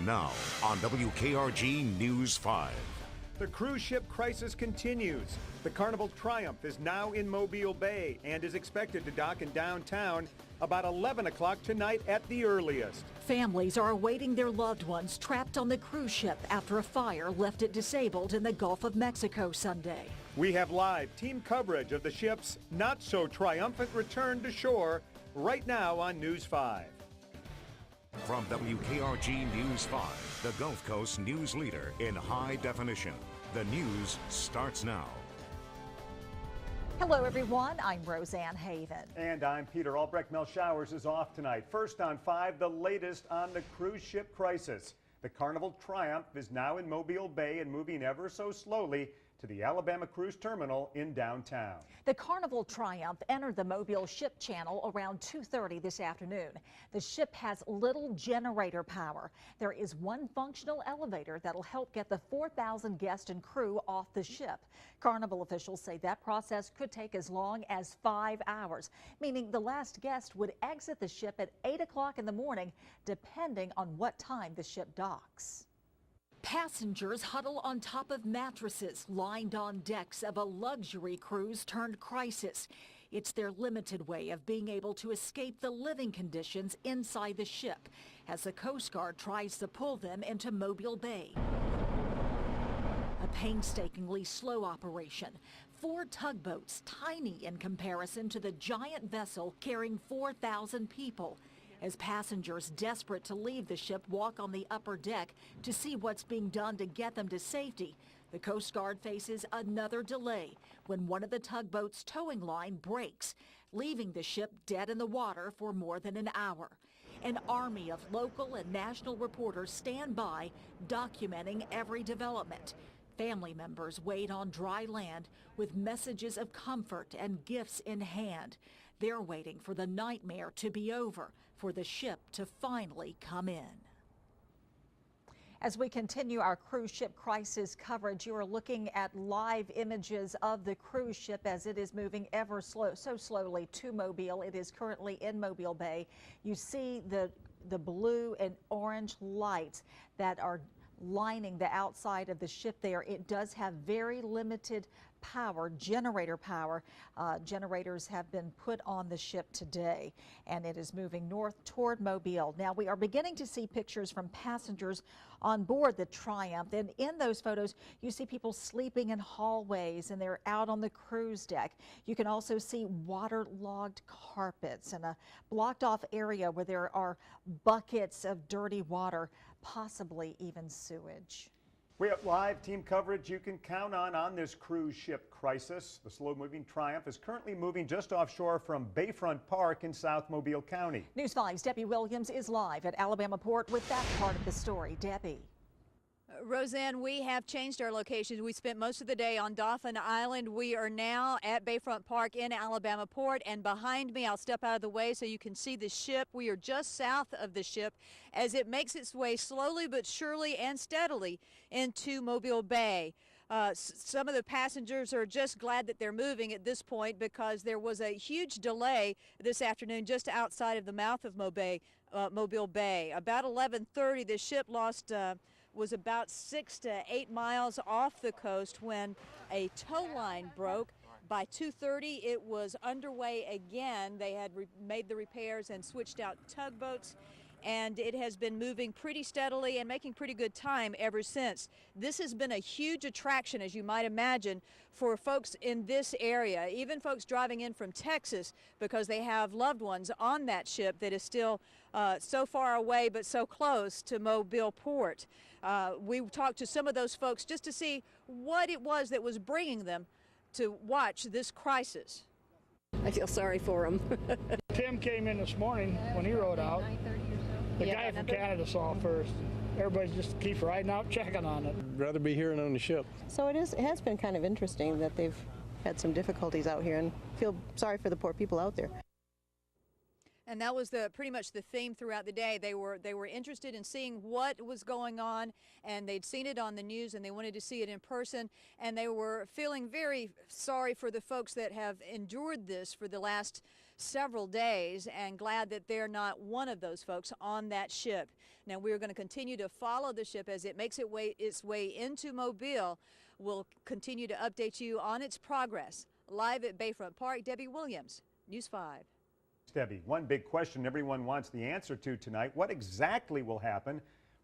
now on WKRG News 5. The cruise ship crisis continues. The Carnival Triumph is now in Mobile Bay and is expected to dock in downtown about 11 o'clock tonight at the earliest. Families are awaiting their loved ones trapped on the cruise ship after a fire left it disabled in the Gulf of Mexico Sunday. We have live team coverage of the ship's not-so-triumphant return to shore right now on News 5. From WKRG News 5, the Gulf Coast news leader in high definition. The news starts now. Hello, everyone. I'm Roseanne Haven. And I'm Peter Albrecht. Mel Showers is off tonight. First on 5, the latest on the cruise ship crisis. The Carnival Triumph is now in Mobile Bay and moving ever so slowly to the Alabama Cruise Terminal in downtown. The Carnival Triumph entered the Mobile Ship Channel around 2:30 this afternoon. The ship has little generator power. There is one functional elevator that'll help get the 4,000 guests and crew off the ship. Carnival officials say that process could take as long as 5 hours, meaning the last guest would exit the ship at 8 o'clock in the morning, depending on what time the ship docks. Passengers huddle on top of mattresses lined on decks of a luxury cruise turned crisis. It's their limited way of being able to escape the living conditions inside the ship as the Coast Guard tries to pull them into Mobile Bay. A painstakingly slow operation. 4 tugboats, tiny in comparison to the giant vessel carrying 4,000 people. As passengers desperate to leave the ship walk on the upper deck to see what's being done to get them to safety, the Coast Guard faces another delay when one of the tugboat's towing line breaks, leaving the ship dead in the water for more than an hour. An army of local and national reporters stand by, documenting every development. Family members wait on dry land with messages of comfort and gifts in hand. They're waiting for the nightmare to be over, for the ship to finally come in. As we continue our cruise ship crisis coverage, you are looking at live images of the cruise ship as it is moving so slowly to Mobile. It is currently in Mobile Bay. You see the blue and orange lights that are lining the outside of the ship there. It does have very limited power, generator power. Generators have been put on the ship today, and it is moving north toward Mobile. Now, we are beginning to see pictures from passengers on board the Triumph, and in those photos, you see people sleeping in hallways, and they're out on the cruise deck. You can also see waterlogged carpets and a blocked-off area where there are buckets of dirty water, possibly even sewage. We have live team coverage you can count on this cruise ship crisis. The slow-moving Triumph is currently moving just offshore from Bayfront Park in South Mobile County. News 5's Debbie Williams is live at Alabama Port with that part of the story. Debbie. Roseanne, we have changed our locations. We spent most of the day on Dauphin Island. We are now at Bayfront Park in Alabama Port, and behind me, I'll step out of the way so you can see the ship. We are just south of the ship as it makes its way slowly but surely and steadily into Mobile Bay. Some of the passengers are just glad that they're moving at this point because there was a huge delay this afternoon just outside of the mouth of Mobile Bay. About 11:30, the ship was about 6 to 8 miles off the coast when a tow line broke. By 2:30, it was underway again. They had made the repairs and switched out tugboats, and it has been moving pretty steadily and making pretty good time ever since. This has been a huge attraction, as you might imagine, for folks in this area, even folks driving in from Texas, because they have loved ones on that ship that is still so far away but so close to Mobile Port. We talked to some of those folks just to see what it was that was bringing them to watch this crisis. I feel sorry for him. Tim came in this morning when he rode out. The guy from Canada saw first. Everybody's just keeps riding out, checking on it. I'd rather be here and on the ship. So it has been kind of interesting that they've had some difficulties out here, and feel sorry for the poor people out there. And that was pretty much the theme throughout the day. They were interested in seeing what was going on, and they'd seen it on the news, and they wanted to see it in person, and they were feeling very sorry for the folks that have endured this for the last several days, and glad that they're not one of those folks on that ship. Now, we're going to continue to follow the ship as it makes its way into Mobile. We'll continue to update you on its progress. Live at Bayfront Park, Debbie Williams, News 5. Debbie, one big question everyone wants the answer to tonight. What exactly will happen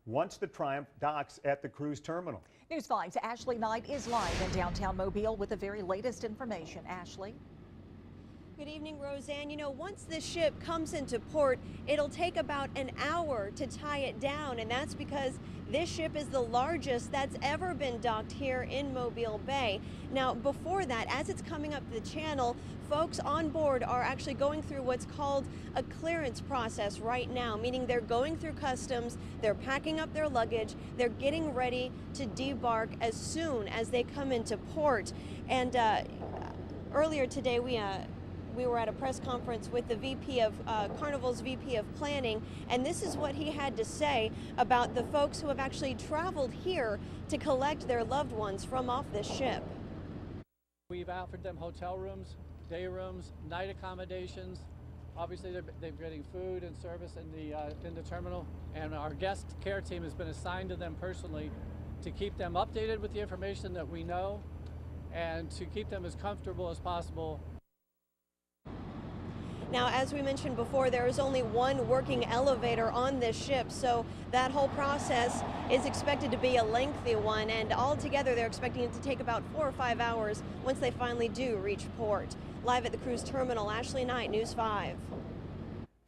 once the Triumph docks at the cruise terminal? News 5's Ashley Knight is live in downtown Mobile with the very latest information. Ashley? Good evening, Roseanne. You know, once this ship comes into port, it'll take about an hour to tie it down, and that's because this ship is the largest that's ever been docked here in Mobile Bay. Now, before that, as it's coming up the channel, folks on board are actually going through what's called a clearance process right now, meaning they're going through customs, they're packing up their luggage, they're getting ready to debark as soon as they come into port. And earlier today, we were at a press conference with the VP of Carnival's VP of Planning, and this is what he had to say about the folks who have actually traveled here to collect their loved ones from off this ship. We've offered them hotel rooms, day rooms, night accommodations. Obviously, they're getting food and service in the terminal, and our guest care team has been assigned to them personally to keep them updated with the information that we know and to keep them as comfortable as possible. Now, as we mentioned before, there is only one working elevator on this ship, so that whole process is expected to be a lengthy one, and altogether they're expecting it to take about 4 or 5 hours once they finally do reach port. Live at the cruise terminal, Ashley Knight, News 5.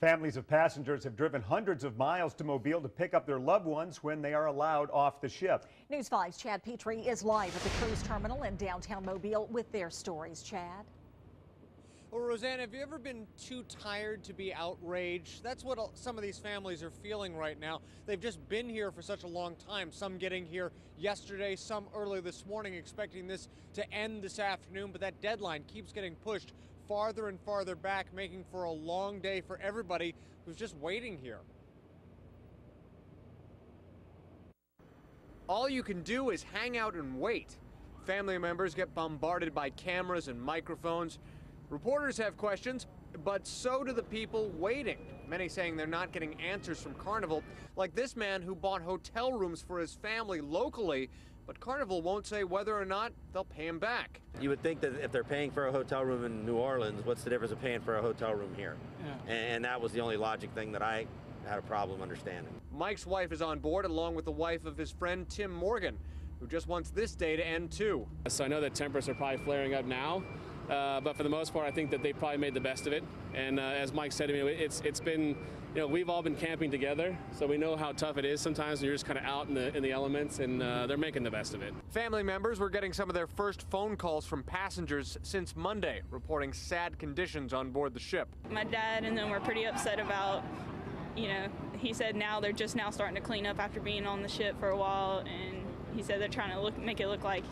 Families of passengers have driven hundreds of miles to Mobile to pick up their loved ones when they are allowed off the ship. News 5's Chad Petrie is live at the cruise terminal in downtown Mobile with their stories. Chad? Well, Roseanne, have you ever been too tired to be outraged? That's what some of these families are feeling right now. They've just been here for such a long time, some getting here yesterday, some early this morning, expecting this to end this afternoon, but that deadline keeps getting pushed farther and farther back, making for a long day for everybody who's just waiting here. All you can do is hang out and wait. Family members get bombarded by cameras and microphones. Reporters have questions, but so do the people waiting. Many saying they're not getting answers from Carnival, like this man who bought hotel rooms for his family locally, but Carnival won't say whether or not they'll pay him back. You would think that if they're paying for a hotel room in New Orleans, what's the difference of paying for a hotel room here? Yeah. And that was the only logic thing that I had a problem understanding. Mike's wife is on board, along with the wife of his friend Tim Morgan, who just wants this day to end too. So I know that temperatures are probably flaring up now. But for the most part, I think that they probably made the best of it. And as Mike said, it's been, we've all been camping together, so we know how tough it is sometimes when you're just kind of out in the elements, and they're making the best of it. Family members were getting some of their first phone calls from passengers since Monday, reporting sad conditions on board the ship. My dad and them were pretty upset about, he said now they're just now starting to clean up after being on the ship for a while, and he said they're trying to make it look like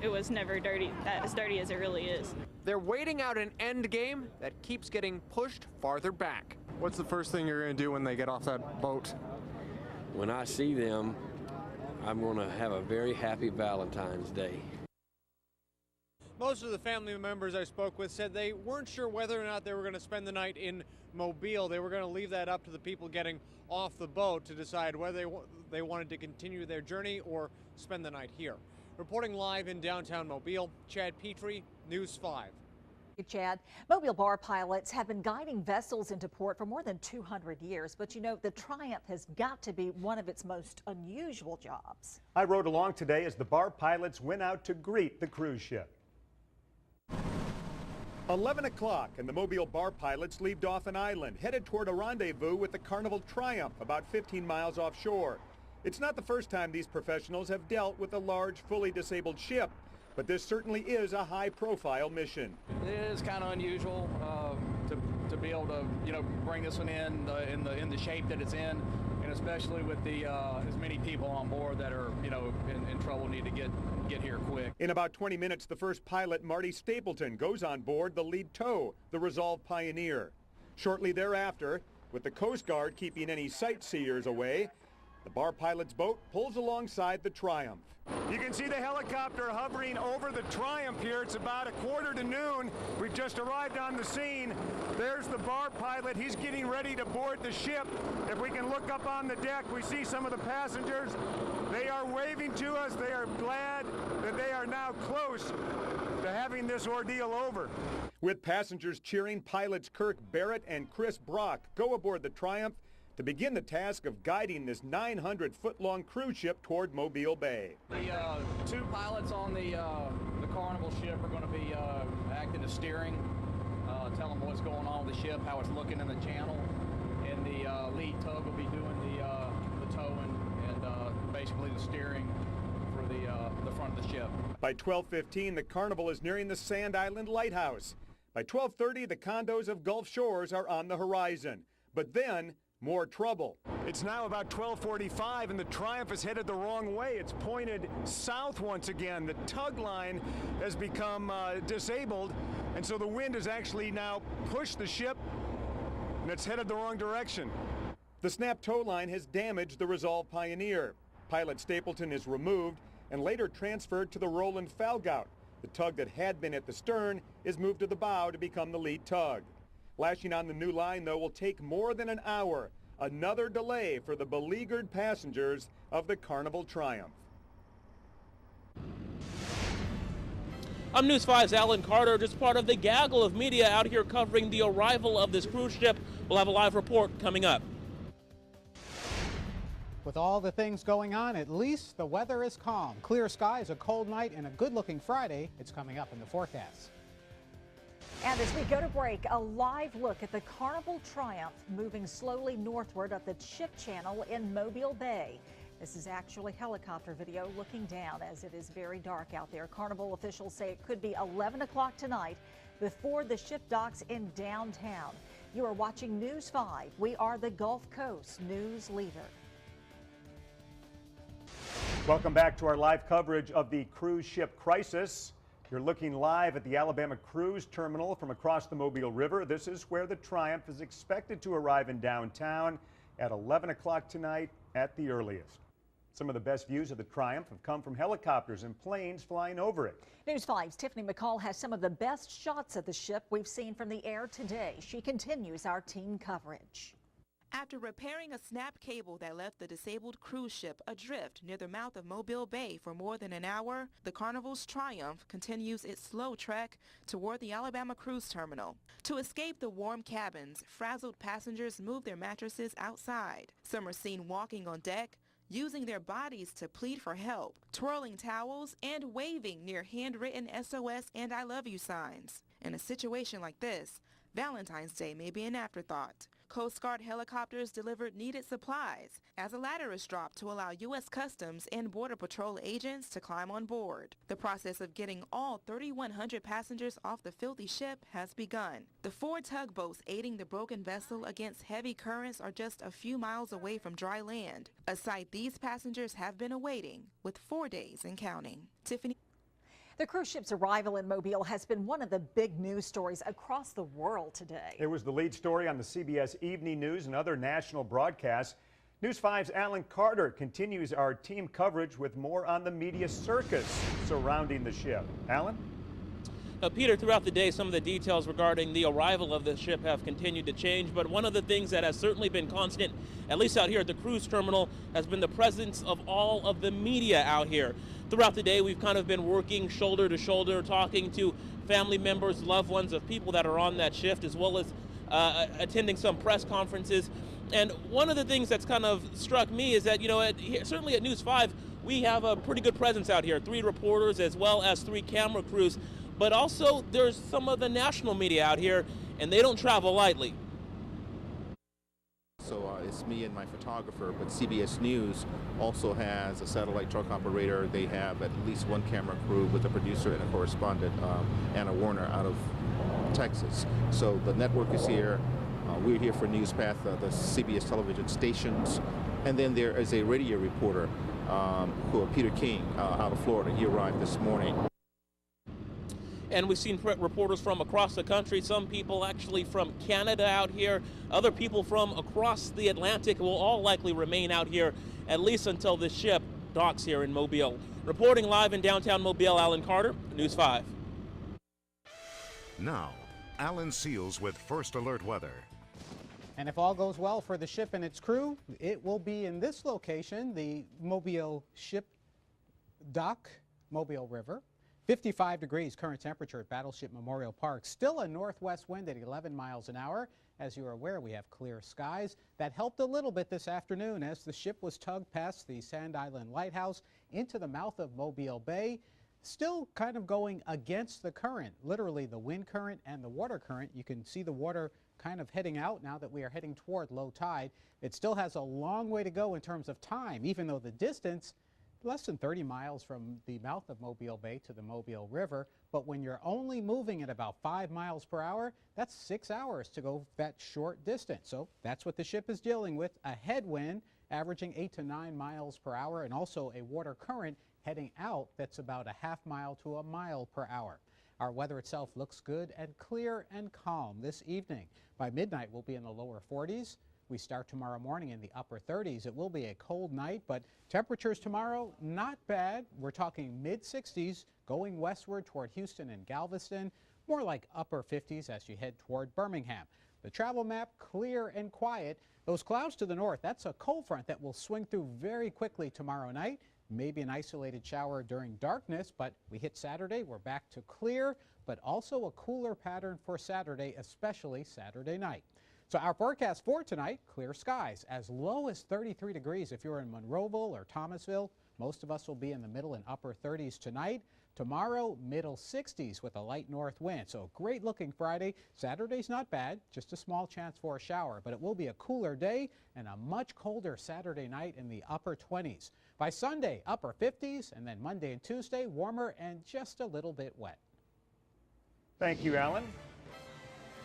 it was never dirty, as dirty as it really is. They're waiting out an end game that keeps getting pushed farther back. What's the first thing you're going to do when they get off that boat? When I see them, I'm going to have a very happy Valentine's Day. Most of the family members I spoke with said they weren't sure whether or not they were going to spend the night in Mobile. They were going to leave that up to the people getting off the boat to decide whether they wanted to continue their journey or spend the night here. Reporting live in downtown Mobile, Chad Petrie, News 5. Chad, Mobile bar pilots have been guiding vessels into port for more than 200 years, but the Triumph has got to be one of its most unusual jobs. I rode along today as the bar pilots went out to greet the cruise ship. 11 o'clock and the Mobile bar pilots leave Dauphin Island, headed toward a rendezvous with the Carnival Triumph about 15 miles offshore. It's not the first time these professionals have dealt with a large, fully disabled ship, but this certainly is a high-profile mission. It is kind of unusual to be able to, bring this one in the shape that it's in, and especially with the as many people on board that are, in trouble, need to get here quick. In about 20 minutes, the first pilot, Marty Stapleton, goes on board the lead tow, the Resolve Pioneer. Shortly thereafter, with the Coast Guard keeping any sightseers away, The bar pilot's boat pulls alongside the Triumph. You can see the helicopter hovering over the Triumph here. It's about 1:15 to noon. We've just arrived on the scene. There's the bar pilot. He's getting ready to board the ship. If we can look up on the deck, we see some of the passengers. They are waving to us. They are glad that they are now close to having this ordeal over. With passengers cheering, pilots Kirk Barrett and Chris Brock go aboard the Triumph to begin the task of guiding this 900-foot-long cruise ship toward Mobile Bay. The two pilots on the Carnival ship are going to be acting as steering, tell them what's going on with the ship, how it's looking in the channel, and the lead tug will be doing the towing and basically the steering for the front of the ship. By 12:15, the Carnival is nearing the Sand Island Lighthouse. By 12:30, the condos of Gulf Shores are on the horizon. But then, more trouble. It's now about 12:45 and the Triumph is headed the wrong way. It's pointed south once again. The tug line has become disabled, and so the wind has actually now pushed the ship and it's headed the wrong direction. The snap tow line has damaged the Resolve Pioneer. Pilot Stapleton is removed and later transferred to the Roland Falgout. The tug that had been at the stern is moved to the bow to become the lead tug. Lashing on the new line, though, will take more than an hour. Another delay for the beleaguered passengers of the Carnival Triumph. I'm News 5's Alan Carter, just part of the gaggle of media out here covering the arrival of this cruise ship. We'll have a live report coming up. With all the things going on, at least the weather is calm. Clear skies, a cold night, and a good-looking Friday. It's coming up in the forecast. And as we go to break, a live look at the Carnival Triumph moving slowly northward up the ship channel in Mobile Bay. This is actually helicopter video looking down as it is very dark out there. Carnival officials say it could be 11 o'clock tonight before the ship docks in downtown. You are watching News 5. We are the Gulf Coast news leader. Welcome back to our live coverage of the cruise ship crisis. You're looking live at the Alabama Cruise Terminal from across the Mobile River. This is where the Triumph is expected to arrive in downtown at 11 o'clock tonight at the earliest. Some of the best views of the Triumph have come from helicopters and planes flying over it. News 5's Tiffany McCall has some of the best shots of the ship we've seen from the air today. She continues our team coverage. After repairing a snapped cable that left the disabled cruise ship adrift near the mouth of Mobile Bay for more than an hour, the Carnival's Triumph continues its slow trek toward the Alabama Cruise Terminal. To escape the warm cabins, frazzled passengers move their mattresses outside. Some are seen walking on deck, using their bodies to plead for help, twirling towels, and waving near handwritten SOS and I love you signs. In a situation like this, Valentine's Day may be an afterthought. Coast Guard helicopters delivered needed supplies as a ladder is dropped to allow U.S. Customs and Border Patrol agents to climb on board. The process of getting all 3,100 passengers off the filthy ship has begun. The 4 tugboats aiding the broken vessel against heavy currents are just a few miles away from dry land, a sight these passengers have been awaiting with 4 days and counting. Tiffany. The cruise ship's arrival in Mobile has been one of the big news stories across the world today. It was the lead story on the CBS Evening News and other national broadcasts. News 5's Alan Carter continues our team coverage with more on the media circus surrounding the ship. Alan? Peter, throughout the day, some of the details regarding the arrival of the ship have continued to change, but one of the things that has certainly been constant, at least out here at the cruise terminal, has been the presence of all of the media out here. Throughout the day, we've kind of been working shoulder to shoulder, talking to family members, loved ones of people that are on that shift, as well as attending some press conferences. And one of the things that's kind of struck me is that, certainly at News 5, we have a pretty good presence out here, 3 reporters as well as 3 camera crews. But also, there's some of the national media out here, and they don't travel lightly. So it's me and my photographer, but CBS News also has a satellite truck operator. They have at least 1 camera crew with a producer and a correspondent, Anna Warner, out of Texas. So the network is here. We're here for Newspath, the CBS television stations. And then there is a radio reporter, Peter King, out of Florida. He arrived this morning. And we've seen reporters from across the country, some people actually from Canada out here, other people from across the Atlantic will all likely remain out here at least until this ship docks here in Mobile. Reporting live in downtown Mobile, Alan Carter, News 5. Now, Alan Seals with First Alert Weather. And if all goes well for the ship and its crew, it will be in this location, the Mobile ship dock, Mobile River. 55 degrees current temperature at Battleship Memorial Park. Still a northwest wind at 11 miles an hour. As you are aware, we have clear skies. That helped a little bit this afternoon as the ship was tugged past the Sand Island Lighthouse into the mouth of Mobile Bay. Still kind of going against the current, literally the wind current and the water current. You can see the water kind of heading out now that we are heading toward low tide. It still has a long way to go in terms of time, even though the distance less than 30 miles from the mouth of Mobile Bay to the Mobile River. But when you're only moving at about 5 miles per hour, that's 6 hours to go that short distance. So that's what the ship is dealing with, a headwind averaging 8 to 9 miles per hour and also a water current heading out that's about a half mile to a mile per hour. Our weather itself looks good and clear and calm this evening. By midnight, we'll be in the lower 40s. We start tomorrow morning in the upper 30s. It will be a cold night, but temperatures tomorrow, not bad. We're talking mid-60s going westward toward Houston and Galveston, more like upper 50s as you head toward Birmingham. The travel map, clear and quiet. Those clouds to the north, that's a cold front that will swing through very quickly tomorrow night. Maybe an isolated shower during darkness, but we hit Saturday, we're back to clear, but also a cooler pattern for Saturday, especially Saturday night. So our forecast for tonight, clear skies, as low as 33 degrees if you're in Monroeville or Thomasville. Most of us will be in the middle and upper 30s tonight. Tomorrow, middle 60s with a light north wind. So great looking Friday. Saturday's not bad, just a small chance for a shower, but it will be a cooler day and a much colder Saturday night in the upper 20s. By Sunday, upper 50s, and then Monday and Tuesday, warmer and just a little bit wet. Thank you, Alan.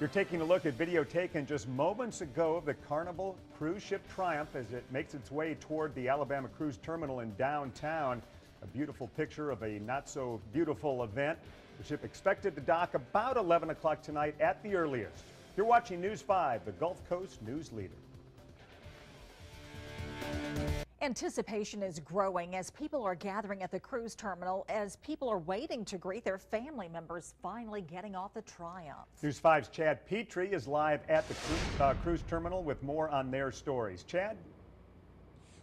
You're taking a look at video taken just moments ago of the Carnival cruise ship Triumph as it makes its way toward the Alabama Cruise Terminal in downtown. A beautiful picture of a not-so-beautiful event. The ship expected to dock about 11 o'clock tonight at the earliest. You're watching News 5, the Gulf Coast news leader. Anticipation is growing as people are gathering at the cruise terminal as people are waiting to greet their family members finally getting off the Triumph. News 5's Chad Petrie is live at the cruise terminal with more on their stories. Chad?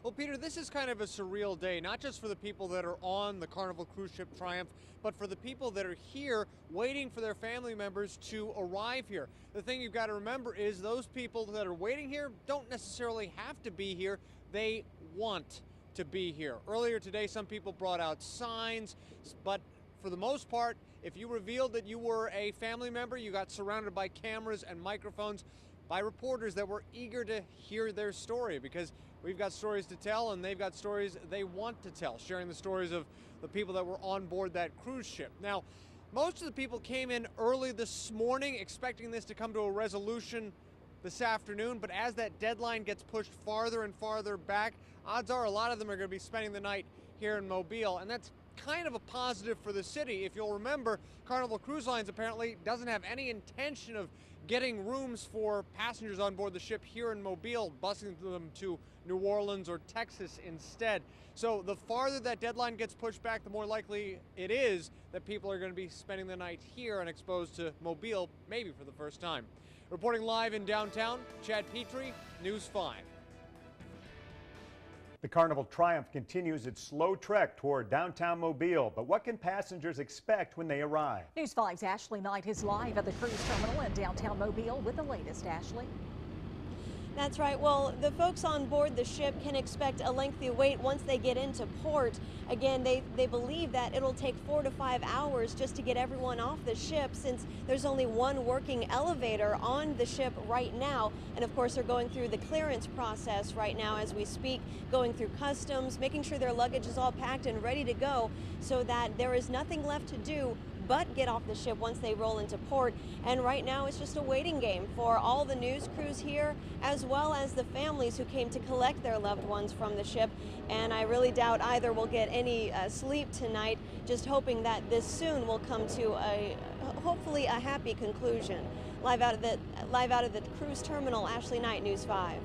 Well, Peter, this is kind of a surreal day, not just for the people that are on the Carnival cruise ship Triumph, but for the people that are here waiting for their family members to arrive here. The thing you've got to remember is those people that are waiting here don't necessarily have to be here. They want to be here. Earlier today, some people brought out signs, but for the most part, if you revealed that you were a family member, you got surrounded by cameras and microphones by reporters that were eager to hear their story, because we've got stories to tell and they've got stories they want to tell, sharing the stories of the people that were on board that cruise ship. Now, most of the people came in early this morning expecting this to come to a resolution this afternoon, but as that deadline gets pushed farther and farther back, odds are a lot of them are going to be spending the night here in Mobile, and that's kind of a positive for the city. If you'll remember, Carnival Cruise Lines apparently doesn't have any intention of getting rooms for passengers on board the ship here in Mobile, busing them to New Orleans or Texas instead. So the farther that deadline gets pushed back, the more likely it is that people are going to be spending the night here and exposed to Mobile, maybe for the first time. Reporting live in downtown, Chad Petrie, News 5. The Carnival Triumph continues its slow trek toward downtown Mobile, but what can passengers expect when they arrive? News 5's Ashley Knight is live at the cruise terminal in downtown Mobile with the latest. Ashley. That's right. Well, the folks on board the ship can expect a lengthy wait once they get into port. Again, they believe that it'll take 4 to 5 hours just to get everyone off the ship, since there's only one working elevator on the ship right now. And of course, they're going through the clearance process right now as we speak, going through customs, making sure their luggage is all packed and ready to go so that there is nothing left to do but get off the ship once they roll into port. And right now it's just a waiting game for all the news crews here, as well as the families who came to collect their loved ones from the ship. And I really doubt either will get any sleep tonight, just hoping that this soon will come to hopefully a happy conclusion. Live out of the cruise terminal, Ashley Knight, News 5.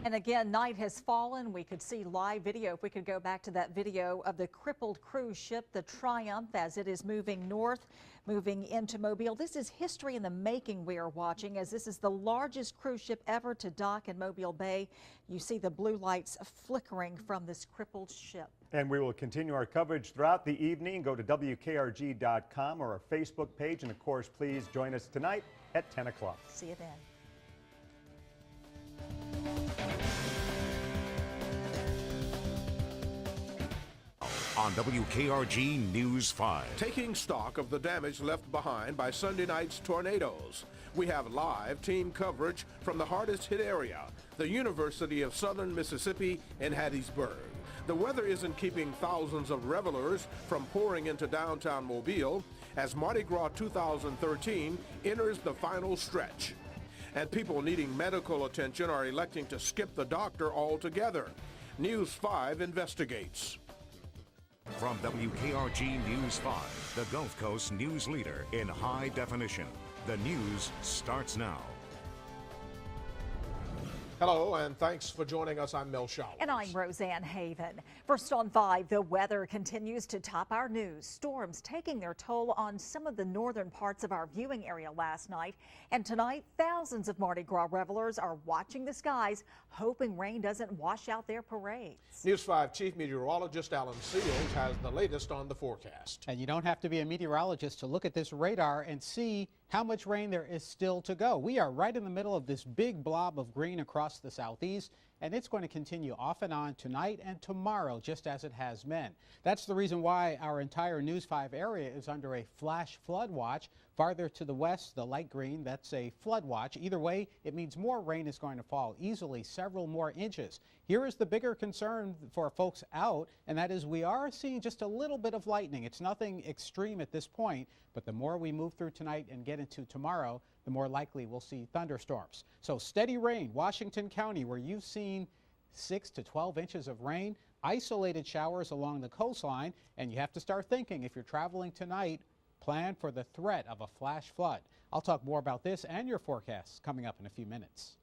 And again, night has fallen. We could see live video. If we could go back to that video of the crippled cruise ship, the Triumph, as it is moving north, moving into Mobile. This is history in the making we are watching, as this is the largest cruise ship ever to dock in Mobile Bay. You see the blue lights flickering from this crippled ship. And we will continue our coverage throughout the evening. Go to WKRG.com or our Facebook page. And of course, please join us tonight at 10 o'clock. See you then. On WKRG News 5. Taking stock of the damage left behind by Sunday night's tornadoes. We have live team coverage from the hardest hit area, the University of Southern Mississippi in Hattiesburg. The weather isn't keeping thousands of revelers from pouring into downtown Mobile as Mardi Gras 2013 enters the final stretch. And people needing medical attention are electing to skip the doctor altogether. News 5 investigates. From WKRG News 5, the Gulf Coast news leader in high definition. The news starts now. Hello, and thanks for joining us. I'm Mel Showers. And I'm Roseanne Haven. First on 5, the weather continues to top our news. Storms taking their toll on some of the northern parts of our viewing area last night. And tonight, thousands of Mardi Gras revelers are watching the skies, hoping rain doesn't wash out their parades. News 5 Chief Meteorologist Alan Seals has the latest on the forecast. And you don't have to be a meteorologist to look at this radar and see how much rain there is still to go. We are right in the middle of this big blob of green across the southeast, and it's going to continue off and on tonight and tomorrow, just as it has been. That's the reason why our entire News 5 area is under a flash flood watch. Farther to the west, the light green, that's a flood watch. Either way, it means more rain is going to fall, easily several more inches. Here is the bigger concern for folks out, and that is we are seeing just a little bit of lightning. It's nothing extreme at this point, but the more we move through tonight and get into tomorrow, the more likely we'll see thunderstorms. So steady rain, Washington County, where you've seen 6 to 12 inches of rain, isolated showers along the coastline, and you have to start thinking if you're traveling tonight, plan for the threat of a flash flood. I'll talk more about this and your forecasts coming up in a few minutes.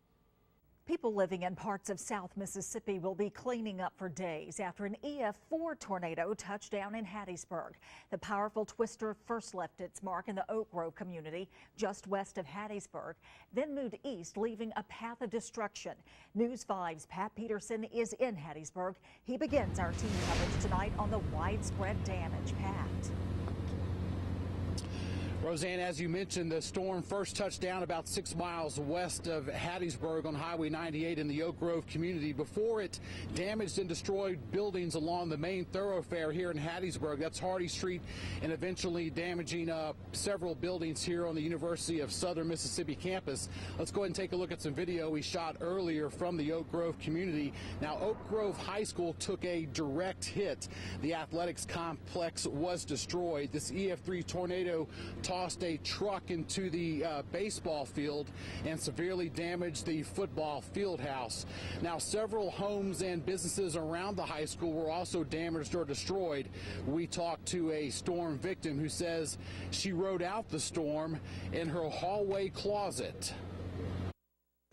People living in parts of South Mississippi will be cleaning up for days after an EF4 tornado touched down in Hattiesburg. The powerful twister first left its mark in the Oak Grove community just west of Hattiesburg, then moved east, leaving a path of destruction. News 5's Pat Peterson is in Hattiesburg. He begins our team coverage tonight on the widespread damage. Pat. Roseanne, as you mentioned, the storm first touched down about 6 miles west of Hattiesburg on Highway 98 in the Oak Grove community before it damaged and destroyed buildings along the main thoroughfare here in Hattiesburg. That's Hardy Street, and eventually damaging several buildings here on the University of Southern Mississippi campus. Let's go ahead and take a look at some video we shot earlier from the Oak Grove community. Now, Oak Grove High School took a direct hit. The athletics complex was destroyed. This EF3 tornado tossed a truck into the baseball field and severely damaged the football field house. Now, several homes and businesses around the high school were also damaged or destroyed. We talked to a storm victim who says she rode out the storm in her hallway closet.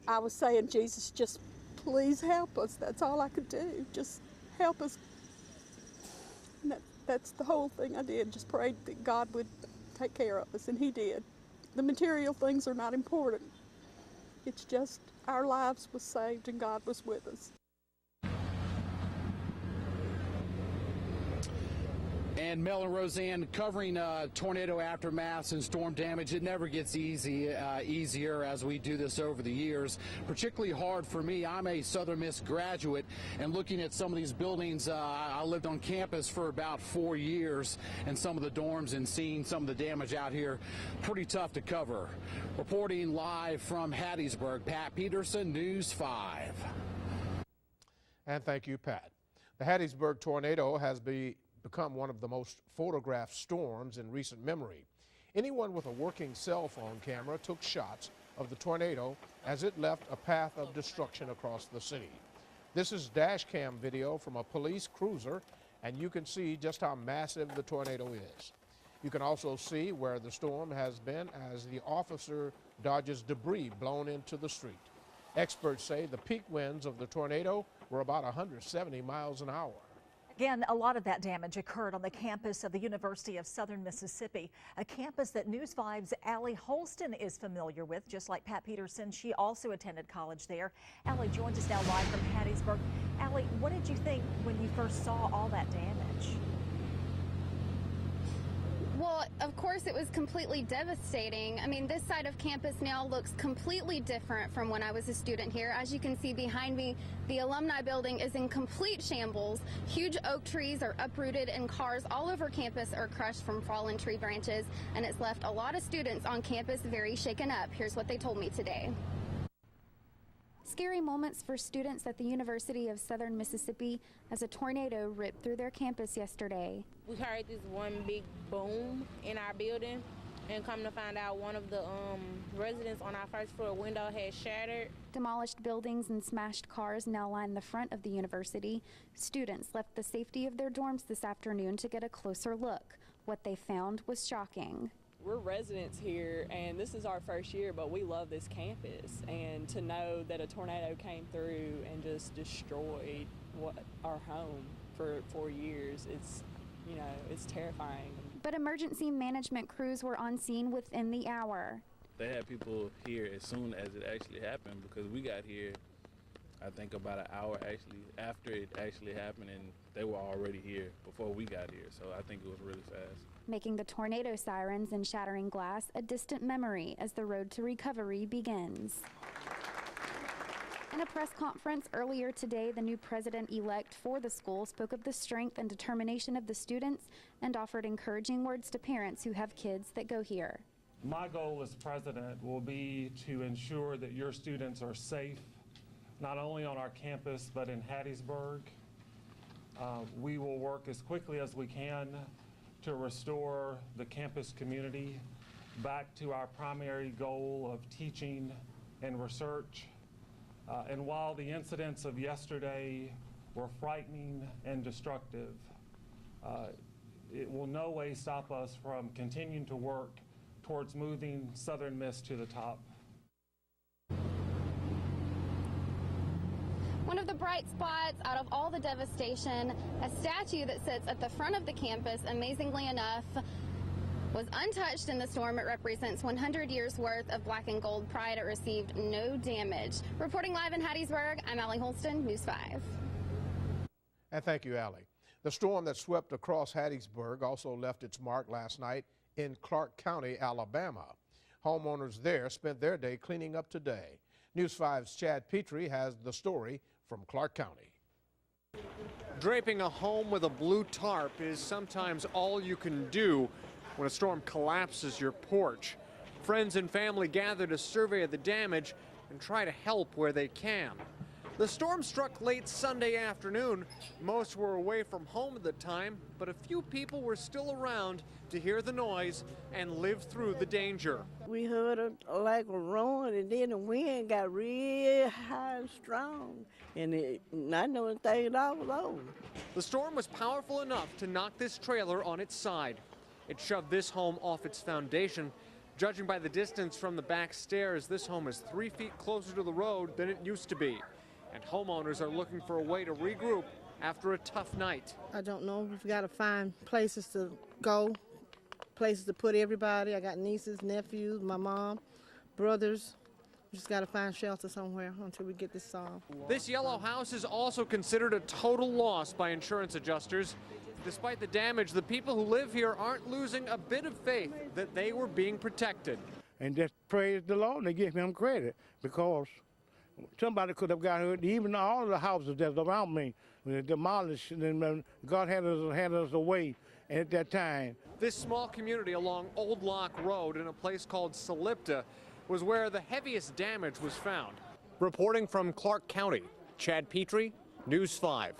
I was saying, Jesus, just please help us. That's all I could do. Just help us. And that's the whole thing I did. Just prayed that God would take care of us, and he did. The material things are not important. It's just our lives was saved and God was with us. And Mel and Roseanne, covering tornado aftermaths and storm damage, it never gets easier as we do this over the years. Particularly hard for me. I'm a Southern Miss graduate, and looking at some of these buildings, I lived on campus for about 4 years, and some of the dorms, and seeing some of the damage out here, pretty tough to cover. Reporting live from Hattiesburg, Pat Peterson, News 5. And thank you, Pat. The Hattiesburg tornado has become one of the most photographed storms in recent memory. Anyone with a working cell phone camera took shots of the tornado as it left a path of destruction across the city. This is dash cam video from a police cruiser, and you can see just how massive the tornado is. You can also see where the storm has been as the officer dodges debris blown into the street. Experts say the peak winds of the tornado were about 170 miles an hour. Again, a lot of that damage occurred on the campus of the University of Southern Mississippi, a campus that News 5's Allie Holston is familiar with, just like Pat Peterson. She also attended college there. Allie joins us now live from Hattiesburg. Allie, what did you think when you first saw all that damage? Well, of course, it was completely devastating. I mean, this side of campus now looks completely different from when I was a student here. As you can see behind me, the alumni building is in complete shambles. Huge oak trees are uprooted and cars all over campus are crushed from fallen tree branches, and it's left a lot of students on campus very shaken up. Here's what they told me today. Scary moments for students at the University of Southern Mississippi as a tornado ripped through their campus yesterday. We heard this one big boom in our building, and come to find out one of the residents on our first floor window had shattered. Demolished buildings and smashed cars now line the front of the university. Students left the safety of their dorms this afternoon to get a closer look. What they found was shocking. We're residents here, and this is our first year, but we love this campus. And to know that a tornado came through and just destroyed our home for 4 years, it's terrifying. But emergency management crews were on scene within the hour. They had people here as soon as it actually happened, because we got here, I think, about an hour actually after it actually happened, and they were already here before we got here. So I think it was really fast. Making the tornado sirens and shattering glass a distant memory as the road to recovery begins. In a press conference earlier today, the new president-elect for the school spoke of the strength and determination of the students and offered encouraging words to parents who have kids that go here. My goal as president will be to ensure that your students are safe, not only on our campus, but in Hattiesburg. We will work as quickly as we can to restore the campus community back to our primary goal of teaching and research. And while the incidents of yesterday were frightening and destructive, it will no way stop us from continuing to work towards moving Southern Miss to the top. One of the bright spots out of all the devastation, a statue that sits at the front of the campus, amazingly enough, was untouched in the storm. It represents 100 years worth of black and gold pride. It received no damage. Reporting live in Hattiesburg, I'm Allie Holston, News 5. And thank you, Allie. The storm that swept across Hattiesburg also left its mark last night in Clark County, Alabama. Homeowners there spent their day cleaning up today. News 5's Chad Petrie has the story from Clark County. Draping a home with a blue tarp is sometimes all you can do when a storm collapses your porch. Friends and family gather to survey the damage and try to help where they can. The storm struck late Sunday afternoon. Most were away from home at the time, but a few people were still around to hear the noise and live through the danger. We heard it like a roaring, and then the wind got real high and strong, and not knowing anything at all was over. The storm was powerful enough to knock this trailer on its side. It shoved this home off its foundation. Judging by the distance from the back stairs, this home is 3 feet closer to the road than it used to be. And homeowners are looking for a way to regroup after a tough night. I don't know. We've got to find places to go, places to put everybody. I got nieces, nephews, my mom, brothers. We just got to find shelter somewhere until we get this solved. This yellow house is also considered a total loss by insurance adjusters. Despite the damage, the people who live here aren't losing a bit of faith that they were being protected. And just praise the Lord and give him credit, because somebody could have got hurt. Even all of the houses that's around me were demolished, and God had us away at that time. This small community along Old Lock Road in a place called Salipta was where the heaviest damage was found. Reporting from Clark County, Chad Petrie, News 5.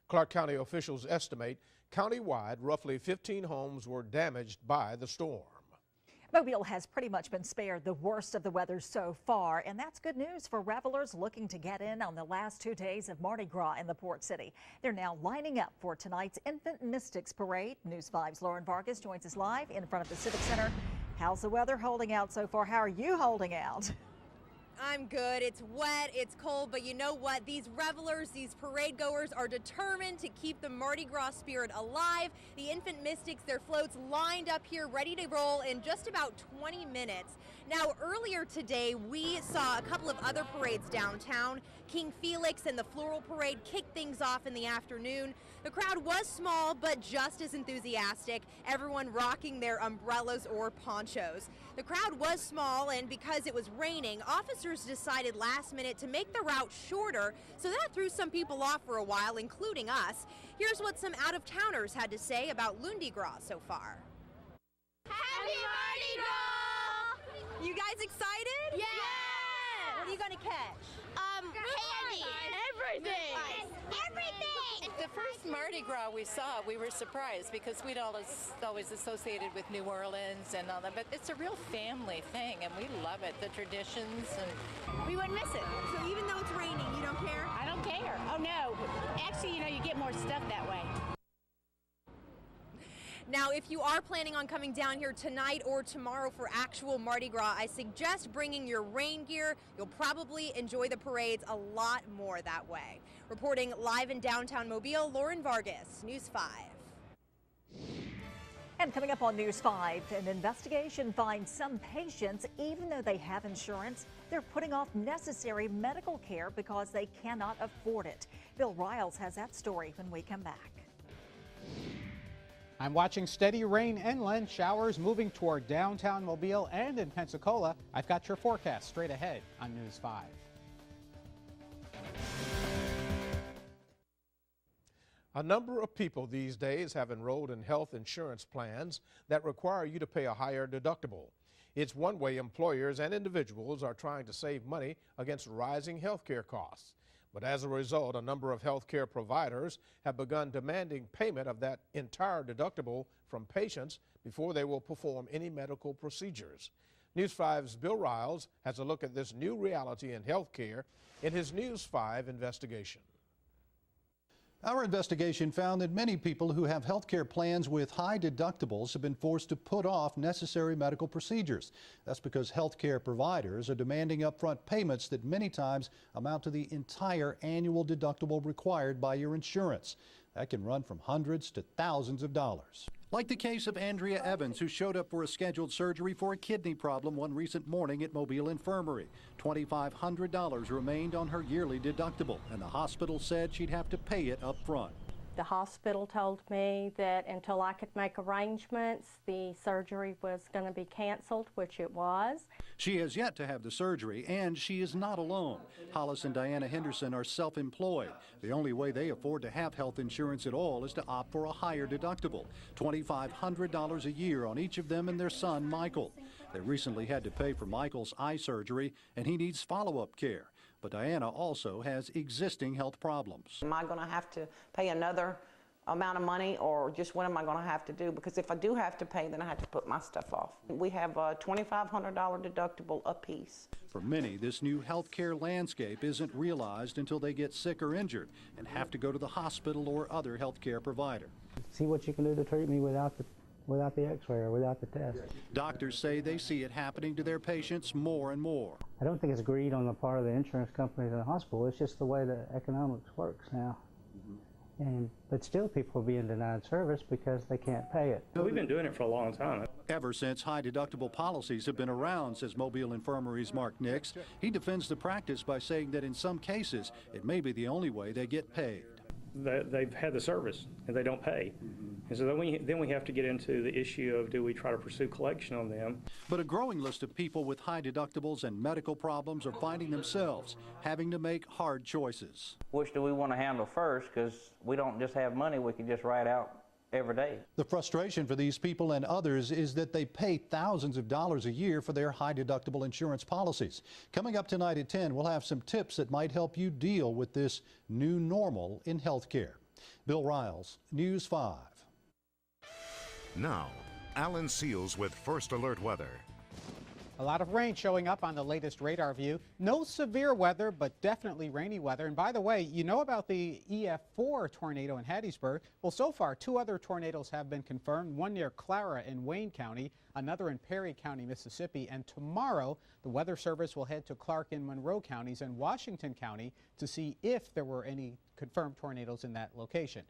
Clark County officials estimate countywide roughly 15 homes were damaged by the storm. Mobile has pretty much been spared the worst of the weather so far, and that's good news for revelers looking to get in on the last 2 days of Mardi Gras in the port city. They're now lining up for tonight's Infant Mystics Parade. News 5's Lauren Vargas joins us live in front of the Civic Center. How's the weather holding out so far? How are you holding out? I'm good. It's wet, it's cold, but you know what? These revelers, these parade goers are determined to keep the Mardi Gras spirit alive. The infant mystics, their floats lined up here, ready to roll in just about 20 minutes. Now, earlier today, we saw a couple of other parades downtown. King Felix and the Floral Parade kicked things off in the afternoon. The crowd was small, but just as enthusiastic, everyone rocking their umbrellas or ponchos. The crowd was small, and because it was raining, officers decided last minute to make the route shorter, so that threw some people off for a while, including us. Here's what some out-of-towners had to say about Lundi Gras so far. Happy Mardi Gras! You guys excited? Yeah! What are you going to catch? Candy! Everything! Everything! The first Mardi Gras we saw, we were surprised because we'd always associated with New Orleans and all that, but it's a real family thing and we love it, the traditions. And we wouldn't miss it. So even though it's raining, you don't care? I don't care. Oh no. Actually, you get more stuff that way. Now, if you are planning on coming down here tonight or tomorrow for actual Mardi Gras, I suggest bringing your rain gear. You'll probably enjoy the parades a lot more that way. Reporting live in downtown Mobile, Lauren Vargas, News 5. And coming up on News 5, an investigation finds some patients, even though they have insurance, they're putting off necessary medical care because they cannot afford it. Bill Riles has that story when we come back. I'm watching steady rain inland, showers moving toward downtown Mobile and in Pensacola. I've got your forecast straight ahead on News 5. A number of people these days have enrolled in health insurance plans that require you to pay a higher deductible. It's one way employers and individuals are trying to save money against rising health care costs. But as a result, a number of health care providers have begun demanding payment of that entire deductible from patients before they will perform any medical procedures. News 5's Bill Riles has a look at this new reality in health care in his News 5 investigation. Our investigation found that many people who have health care plans with high deductibles have been forced to put off necessary medical procedures. That's because health care providers are demanding upfront payments that many times amount to the entire annual deductible required by your insurance. That can run from hundreds to thousands of dollars. Like the case of Andrea Evans, who showed up for a scheduled surgery for a kidney problem one recent morning at Mobile Infirmary. $2,500 remained on her yearly deductible, and the hospital said she'd have to pay it up front. The hospital told me that until I could make arrangements, the surgery was going to be canceled, which it was. She has yet to have the surgery, and she is not alone. Hollis and Diana Henderson are self-employed. The only way they afford to have health insurance at all is to opt for a higher deductible, $2,500 a year on each of them and their son, Michael. They recently had to pay for Michael's eye surgery, and he needs follow-up care. But Diana also has existing health problems. Am I going to have to pay another amount of money, or just what am I going to have to do? Because if I do have to pay, then I have to put my stuff off. We have a $2,500 deductible apiece. For many, this new health care landscape isn't realized until they get sick or injured and have to go to the hospital or other health care provider. See what you can do to treat me without the x-ray or without the test. Doctors say they see it happening to their patients more and more. I don't think it's greed on the part of the insurance companies and the hospital. It's just the way the economics works now. But still people are being denied service because they can't pay it. We've been doing it for a long time. Ever since high deductible policies have been around, says Mobile Infirmary's Mark Nix. He defends the practice by saying that in some cases it may be the only way they get paid. They've had the service and they don't pay. And so then we have to get into the issue of, do we try to pursue collection on them? But a growing list of people with high deductibles and medical problems are finding themselves having to make hard choices. Which do we want to handle first? Because we don't just have money we can just write out every day. The frustration for these people and others is that they pay thousands of dollars a year for their high deductible insurance policies. Coming up tonight at 10, we'll have some tips that might help you deal with this new normal in healthcare. Bill Riles, News 5. Now, Alan Seals with First Alert Weather. A lot of rain showing up on the latest radar view. No severe weather, but definitely rainy weather. And by the way, you know about the EF4 tornado in Hattiesburg? Well, so far, 2 other tornadoes have been confirmed, one near Clara in Wayne County, another in Perry County, Mississippi. And tomorrow, the Weather Service will head to Clark and Monroe counties and Washington County to see if there were any confirmed tornadoes in that location.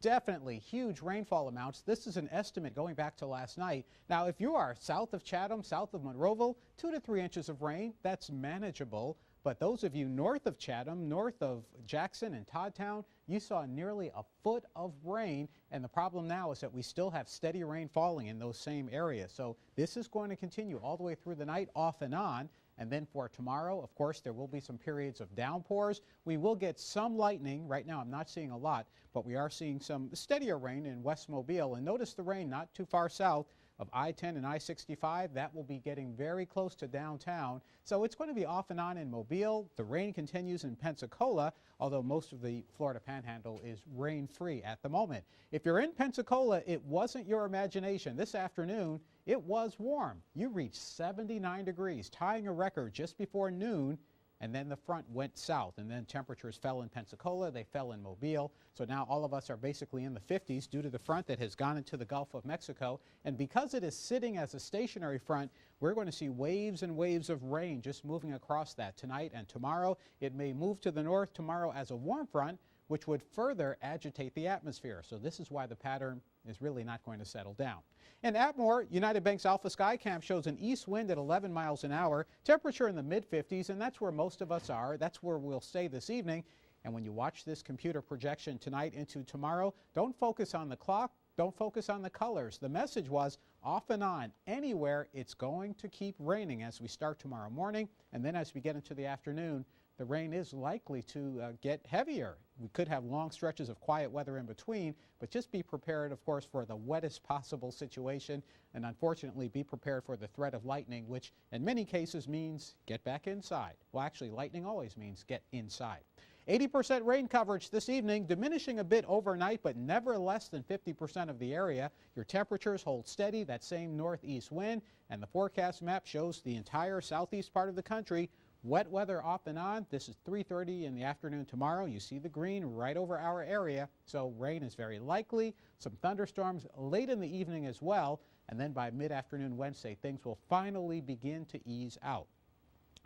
Definitely huge rainfall amounts. This is an estimate going back to last night. Now, if you are south of Chatham, south of Monroeville, 2 to 3 inches of rain, that's manageable. But those of you north of Chatham, north of Jackson and Toddtown, you saw nearly a foot of rain. And the problem now is that we still have steady rain falling in those same areas. So this is going to continue all the way through the night, off and on. And then for tomorrow, of course, there will be some periods of downpours. We will get some lightning. Right now, I'm not seeing a lot, but we are seeing some steadier rain in West Mobile. And notice the rain not too far south of I-10 and I-65. That will be getting very close to downtown. So it's going to be off and on in Mobile. The rain continues in Pensacola, although most of the Florida Panhandle is rain-free at the moment. If you're in Pensacola, it wasn't your imagination. This afternoon, it was warm. You reached 79 degrees, tying a record just before noon. And then the front went south, and then temperatures fell in Pensacola, they fell in Mobile. So now all of us are basically in the 50s due to the front that has gone into the Gulf of Mexico. And because it is sitting as a stationary front, we're going to see waves and waves of rain just moving across that tonight and tomorrow. It may move to the north tomorrow as a warm front, which would further agitate the atmosphere. So this is why the pattern is really not going to settle down. In Atmore, United Bank's Alpha Sky Cam shows an east wind at 11 miles an hour, temperature in the mid-50s, and that's where most of us are. That's where we'll stay this evening. And when you watch this computer projection tonight into tomorrow, don't focus on the clock, don't focus on the colors. The message was off and on. Anywhere, it's going to keep raining as we start tomorrow morning, and then as we get into the afternoon, the rain is likely to get heavier. We could have long stretches of quiet weather in between, but just be prepared, of course, for the wettest possible situation, and unfortunately be prepared for the threat of lightning, which in many cases means get back inside. Well, actually, lightning always means get inside. 80% rain coverage this evening, diminishing a bit overnight, but never less than 50% of the area. Your temperatures hold steady, that same northeast wind, and the forecast map shows the entire southeast part of the country. Wet weather off and on. This is 3:30 in the afternoon tomorrow. You see the green right over our area, so rain is very likely. Some thunderstorms late in the evening as well, and then by mid-afternoon Wednesday, things will finally begin to ease out.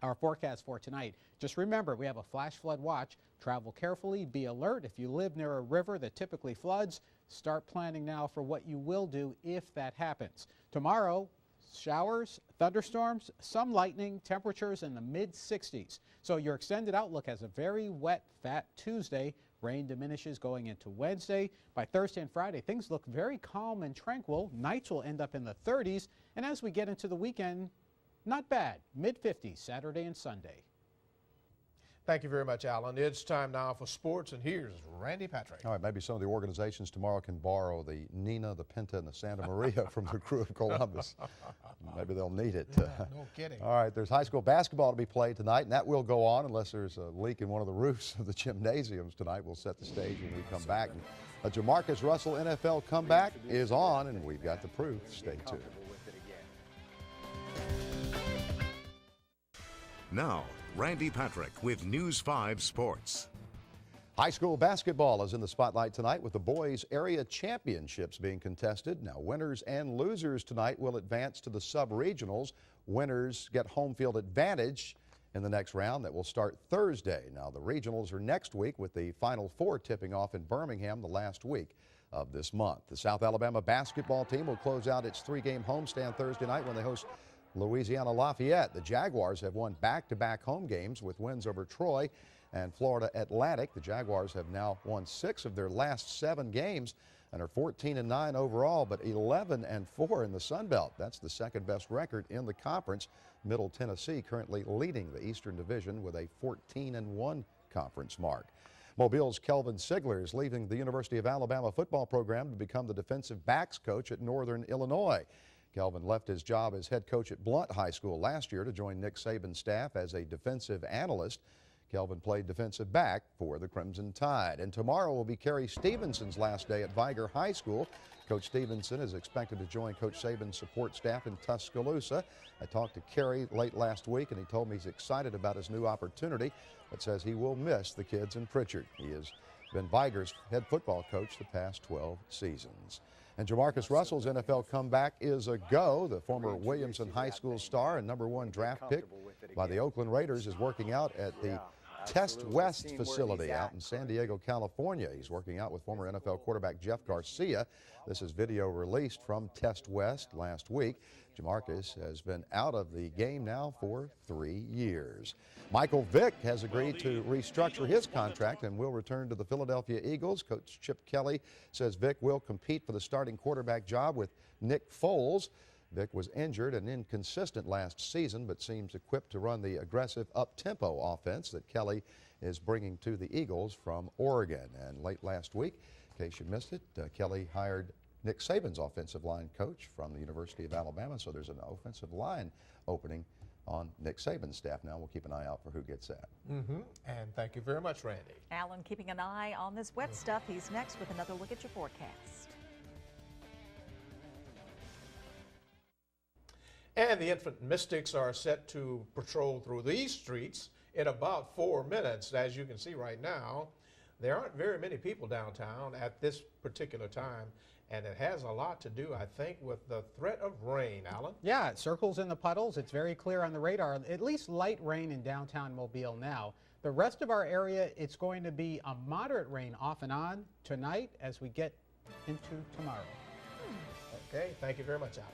Our forecast for tonight, just remember, we have a flash flood watch. Travel carefully, be alert. If you live near a river that typically floods, start planning now for what you will do if that happens. Tomorrow, showers, thunderstorms, some lightning, temperatures in the mid-60s. So your extended outlook has a very wet, fat Tuesday. Rain diminishes going into Wednesday. By Thursday and Friday, things look very calm and tranquil. Nights will end up in the 30s. And as we get into the weekend, not bad. Mid-50s Saturday and Sunday. Thank you very much, Alan. It's time now for sports, and here's Randy Patrick. All right, maybe some of the organizations tomorrow can borrow the Nina, the Pinta, and the Santa Maria from the crew of Columbus. Maybe they'll need it. Yeah, no kidding. All right, there's high school basketball to be played tonight, and that will go on unless there's a leak in one of the roofs of the gymnasiums tonight. We'll set the stage when we come back. And a Jamarcus Russell NFL comeback is on, and we've got the proof. Stay tuned. Now, Randy Patrick with News 5 Sports. High school basketball is in the spotlight tonight with the boys' area championships being contested. Now, winners and losers tonight will advance to the sub-regionals. Winners get home field advantage in the next round that will start Thursday. Now, the regionals are next week with the Final Four tipping off in Birmingham the last week of this month. The South Alabama basketball team will close out its 3-game homestand Thursday night when they host Louisiana Lafayette. The Jaguars have won back-to-back home games with wins over Troy and Florida Atlantic. The Jaguars have now won 6 of their last 7 games and are 14-9 overall, but 11-4 in the Sun Belt. That's the second best record in the conference. Middle Tennessee currently leading the Eastern Division with a 14-1 conference mark. Mobile's Kelvin Sigler is leaving the University of Alabama football program to become the defensive backs coach at Northern Illinois. Kelvin left his job as head coach at Blount High School last year to join Nick Saban's staff as a defensive analyst. Kelvin played defensive back for the Crimson Tide. And tomorrow will be Kerry Stevenson's last day at Viger High School. Coach Stevenson is expected to join Coach Saban's support staff in Tuscaloosa. I talked to Kerry late last week, and he told me he's excited about his new opportunity, but says he will miss the kids in Pritchard. He has been Viger's head football coach the past 12 seasons. And Jamarcus Russell's NFL comeback is a go. The former Williamson High School star and #1 draft pick by the Oakland Raiders is working out at the Test West facility out in San Diego, California. He's working out with former NFL quarterback Jeff Garcia. This is video released from Test West last week. Jamarcus has been out of the game now for 3 years. Michael Vick has agreed to restructure his contract and will return to the Philadelphia Eagles. Coach Chip Kelly says Vick will compete for the starting quarterback job with Nick Foles. Vick was injured and inconsistent last season, but seems equipped to run the aggressive up-tempo offense that Kelly is bringing to the Eagles from Oregon. And late last week, in case you missed it, Kelly hired Nick Saban's offensive line coach from the University of Alabama, so there's an offensive line opening on Nick Saban's staff now. We'll keep an eye out for who gets that. And thank you very much, Randy. Alan keeping an eye on this wet stuff. He's next with another look at your forecast. And the infant mystics are set to patrol through these streets in about 4 minutes. As you can see right now, there aren't very many people downtown at this particular time, and it has a lot to do, I think, with the threat of rain. Alan? Yeah, it circles in the puddles. It's very clear on the radar. At least light rain in downtown Mobile now. The rest of our area, it's going to be a moderate rain off and on tonight as we get into tomorrow. Okay, thank you very much, Alan.